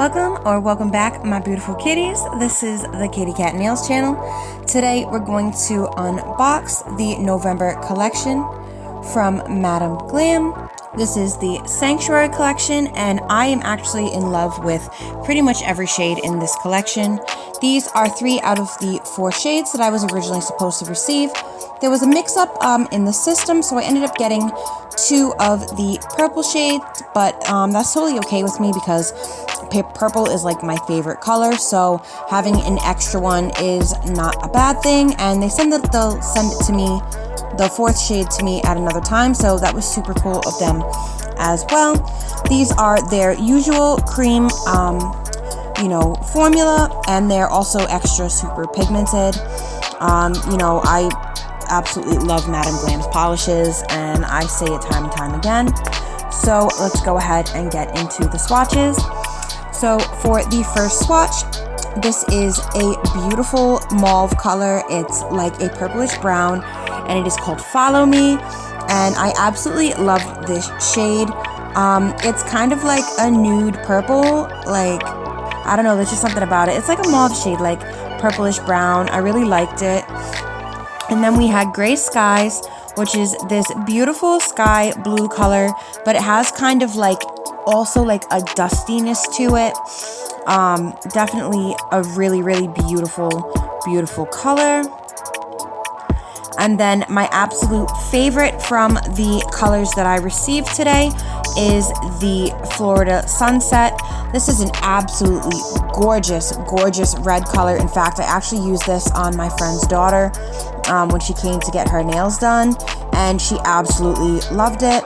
Welcome or welcome back, my beautiful kitties. This is the Katie Cat Nails channel. Today we're going to unbox the November collection from Madam Glam. This is the Sanctuary collection, and I am actually in love with pretty much every shade in this collection. These are 3 out of the 4 shades that I was originally supposed to receive. There was a mix-up in the system, so I ended up getting 2 of the purple shades, but that's totally okay with me because purple is like my favorite color, so having an extra one is not a bad thing. And they'll send it to me, the 4th shade to me at another time, so that was super cool of them as well. These are their usual cream formula, and they're also extra super pigmented. I absolutely love Madam Glam's polishes, and I say it time and time again. So let's go ahead and get into the swatches. So for the first swatch, this is a beautiful mauve color. It's like a purplish brown, and it is called Follow Me, and I absolutely love this shade. It's kind of like a nude purple, like, I don't know, there's just something about it. It's like a mauve shade, like purplish brown. I really liked it. And then we had Gray Skies, which is this beautiful sky blue color, but it has kind of like also like a dustiness to it. Definitely a really, really beautiful color. And then my absolute favorite from the colors that I received today is the Florida Sunset. This is an absolutely gorgeous red color. In fact, I actually used this on my friend's daughter when she came to get her nails done, and she absolutely loved it.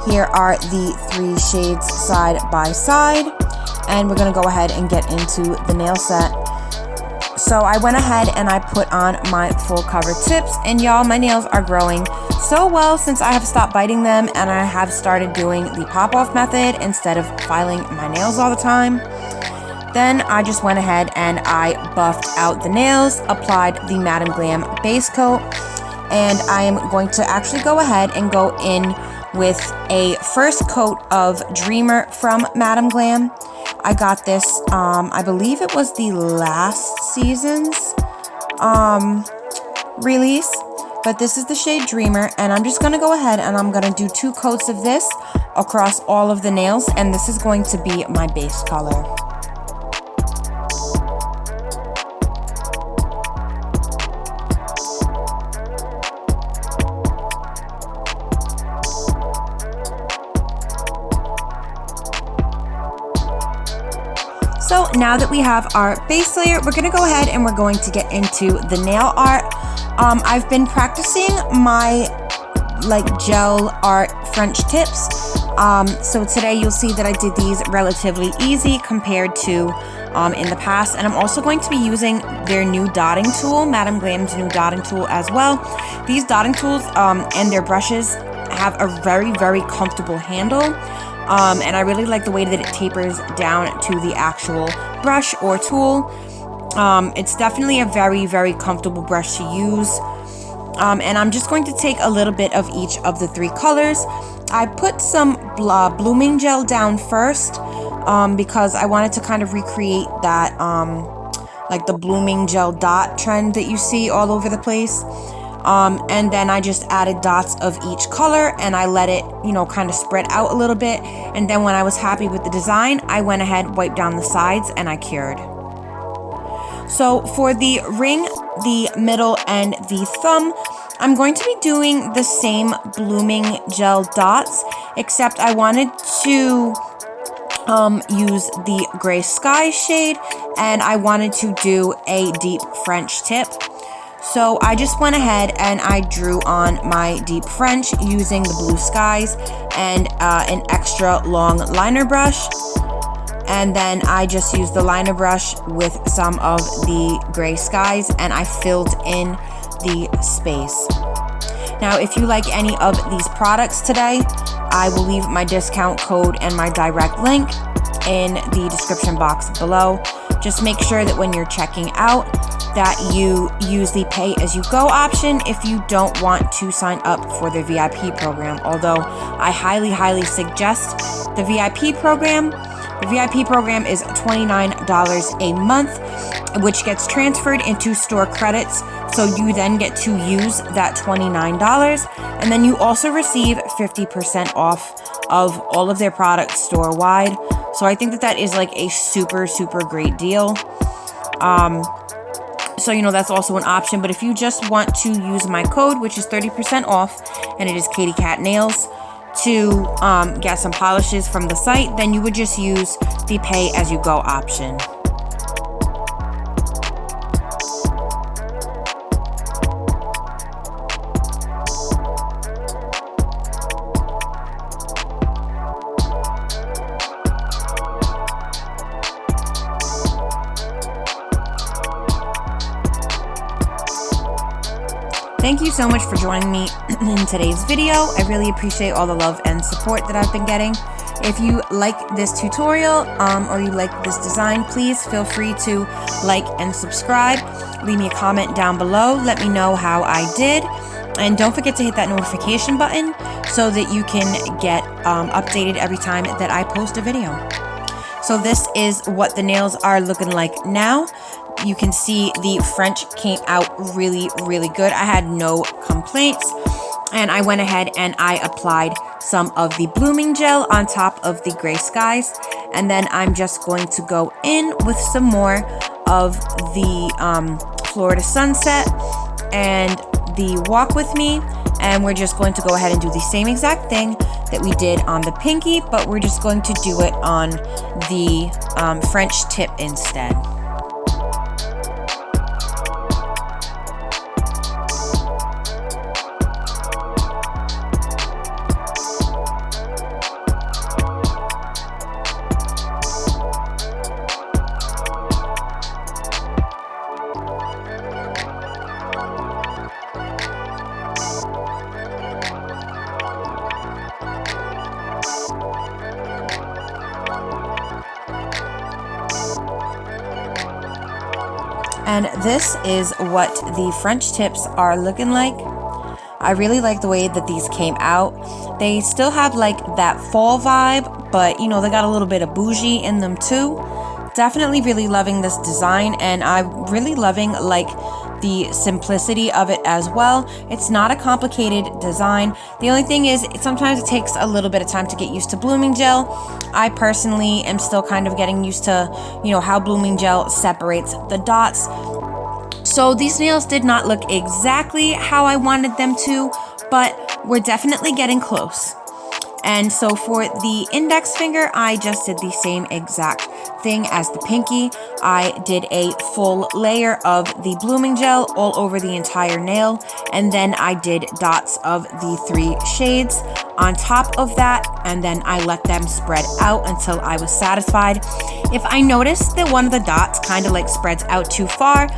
Here are the 3 shades side by side, and we're gonna go ahead and get into the nail set. So I went ahead and I put on my full cover tips, and y'all, my nails are growing so well since I have stopped biting them, and I have started doing the pop-off method instead of filing my nails all the time. Then I just went ahead and I buffed out the nails, applied the Madam Glam base coat, and I am going to actually go ahead and go in with a first coat of Dreamer from Madam Glam. I got this, I believe it was the last season's release, but this is the shade Dreamer, and I'm just going to go ahead and I'm going to do 2 coats of this across all of the nails, and this is going to be my base color. So now that we have our base layer, we're going to go ahead and we're going to get into the nail art. I've been practicing my gel art French tips. So today you'll see that I did these relatively easy compared to in the past. And I'm also going to be using their new dotting tool, Madam Glam's new dotting tool as well. These dotting tools and their brushes have a very comfortable handle. And I really like the way that it tapers down to the actual brush or tool. It's definitely a very comfortable brush to use. And I'm just going to take a little bit of each of the 3 colors. I put some blooming gel down first because I wanted to kind of recreate that like the blooming gel dot trend that you see all over the place. And then I just added dots of each color, and I let it, kind of spread out a little bit. And then when I was happy with the design, I went ahead, wiped down the sides, and I cured. So for the ring, the middle, and the thumb, I'm going to be doing the same blooming gel dots, except I wanted to use the Gray Sky shade, and I wanted to do a deep French tip. So I just went ahead and I drew on my deep French using the Blue Skies and an extra long liner brush. And then I just used the liner brush with some of the Gray Skies, and I filled in the space. Now, if you like any of these products today, I will leave my discount code and my direct link in the description box below. Just make sure that when you're checking out that you use the pay-as-you-go option if you don't want to sign up for the VIP program. Although I highly suggest the VIP program The VIP program is $29 a month, which gets transferred into store credits. So you then get to use that $29, and then you also receive 50% off of all of their products store-wide. So I think that that is like a super, super great deal. So, you know, that's also an option. But if you just want to use my code, which is 30% off, and it is katiecatnails, to get some polishes from the site, then you would just use the pay-as-you-go option. Thank you so much for joining me in today's video. I really appreciate all the love and support that I've been getting. If you like this tutorial or you like this design, please feel free to like and subscribe. Leave me a comment down below. Let me know how I did. And don't forget to hit that notification button so that you can get updated every time that I post a video. So this is what the nails are looking like now. You can see the French came out really, really good. I had no complaints. And I went ahead and I applied some of the blooming gel on top of the gray skies. And then I'm just going to go in with some more of the Florida Sunset and the Walk With Me. And we're just going to go ahead and do the same exact thing that we did on the pinky, but we're just going to do it on the French tip instead. And this is what the French tips are looking like. I really like the way that these came out. They still have like that fall vibe, but you know, they got a little bit of Boujie in them too. Definitely really loving this design, and I'm really loving like the simplicity of it as well. It's not a complicated design. The only thing is sometimes it takes a little bit of time to get used to blooming gel. I personally am still kind of getting used to, you know, how blooming gel separates the dots. So these nails did not look exactly how I wanted them to, but we're definitely getting close. And so for the index finger, I just did the same exact thing as the pinky. I did a full layer of the blooming gel all over the entire nail, and then I did dots of the 3 shades on top of that, and then I let them spread out until I was satisfied. If I notice that one of the dots kind of like spreads out too far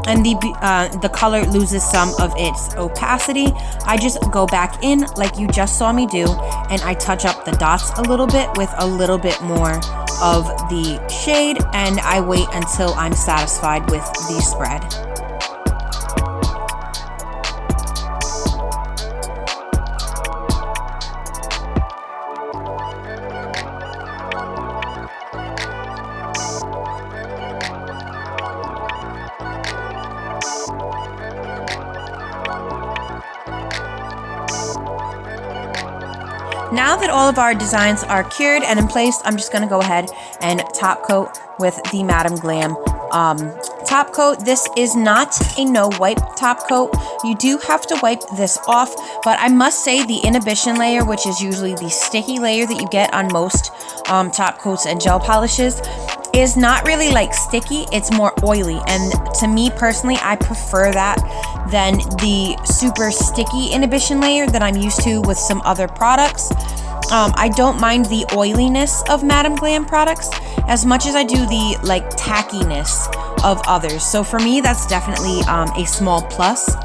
and the color loses some of its opacity, I just go back in like you just saw me do, and I touch up the dots a little bit with a little bit more of the shade, and I wait until I'm satisfied with the spread. Now that all of our designs are cured and in place, I'm just going to go ahead and top coat with the Madam Glam top coat. This is not a no wipe top coat. You do have to wipe this off, but I must say the inhibition layer, which is usually the sticky layer that you get on most top coats and gel polishes, is not really like sticky. It's more oily, and to me personally, I prefer that than the super sticky inhibition layer that I'm used to with some other products. I don't mind the oiliness of Madam Glam products as much as I do the like tackiness of others. So for me, that's definitely a small plus.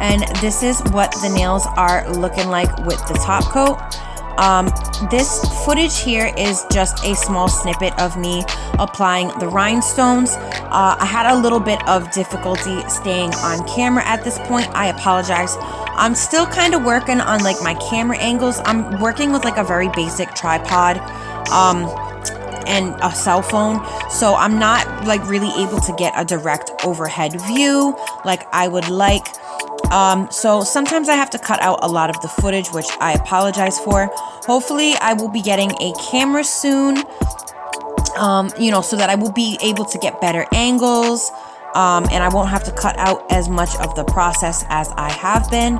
And this is what the nails are looking like with the top coat. This footage here is just a small snippet of me applying the rhinestones. I had a little bit of difficulty staying on camera at this point. I apologize. I'm still kind of working on like my camera angles. I'm working with like a very basic tripod. and a cell phone, so I'm not like really able to get a direct overhead view like I would like. So sometimes I have to cut out a lot of the footage, which I apologize for. Hopefully I will be getting a camera soon, you know, so that I will be able to get better angles, and I won't have to cut out as much of the process as I have been.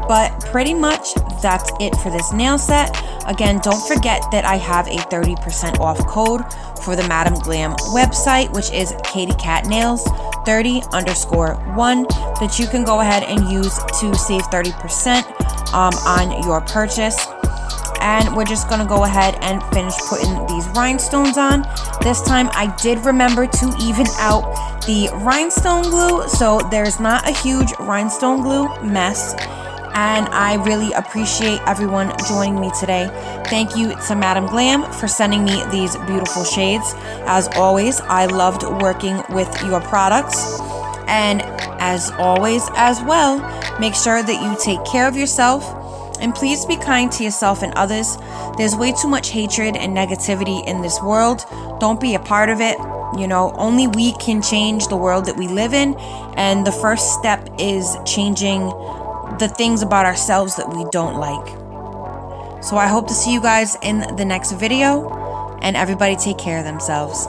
But pretty much that's it for this nail set. Again, don't forget that I have a 30% off code for the Madam Glam website, which is katiecatnails 30_1, that you can go ahead and use to save 30% on your purchase. And we're just gonna go ahead and finish putting these rhinestones on. This time I did remember to even out the rhinestone glue, so there's not a huge rhinestone glue mess. And I really appreciate everyone joining me today. Thank you to Madam Glam for sending me these beautiful shades. As always, I loved working with your products. And as always as well, make sure that you take care of yourself, and please be kind to yourself and others. There's way too much hatred and negativity in this world. Don't be a part of it. You know, only we can change the world that we live in. And the first step is changing the things about ourselves that we don't like. So I hope to see you guys in the next video, and everybody take care of themselves.